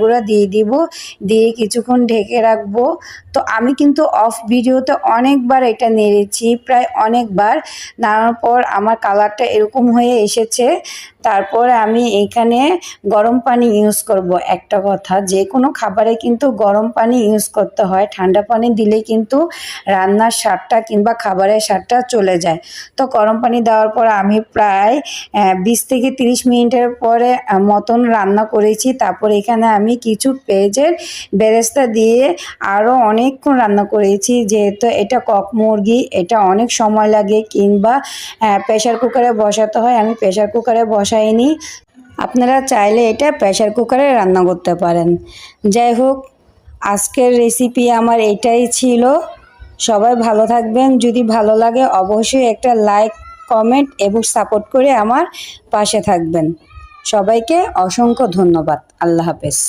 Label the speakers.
Speaker 1: গুঁড়া দিয়ে দিব, দিয়ে কিছুক্ষণ ঢেকে রাখবো। তো আমি কিন্তু অফ ভিডিওতে অনেকবার এটা নেড়েছি, প্রায় অনেকবার নাড়ার পর আমার কালারটা এরকম হয়ে এসেছে। তারপরে আমি এখানে গরম পানি ইউজ করব। একটা কথা, যে কোনো খাবারে কিন্তু গরম পানি ইউজ করতে হয়, ঠান্ডা পানি দিলে কিন্তু রান্নার স্বাদটা কিংবা খাবারের স্বাদটা চলে যায়। তো গরম পানি দেওয়ার পর আমি প্রায় 20 থেকে 30 মিনিটের পরে মতন রান্না করেছি। তারপর এখানে আমি কিছু পেঁয়াজের বেরেস্তা দিয়ে আরও অনেকক্ষণ রান্না করেছি, যেহেতু এটা কক মুরগি, এটা অনেক সময় লাগে কিংবা প্রেশার কুকারে বসাতে হয়। আমি প্রেশার কুকারে বসাইনি, আপনারা চাইলে এটা প্রেশার কুকারে রান্না করতে পারেন। যাই হোক, আজকের রেসিপি আমার এটাই ছিল। সবাই ভালো থাকবেন, যদি ভালো লাগে অবশ্যই একটা লাইক, কমেন্ট এবং সাপোর্ট করে আমার পাশে থাকবেন। সবাইকে অসংখ্য ধন্যবাদ। আল্লাহ হাফেজ।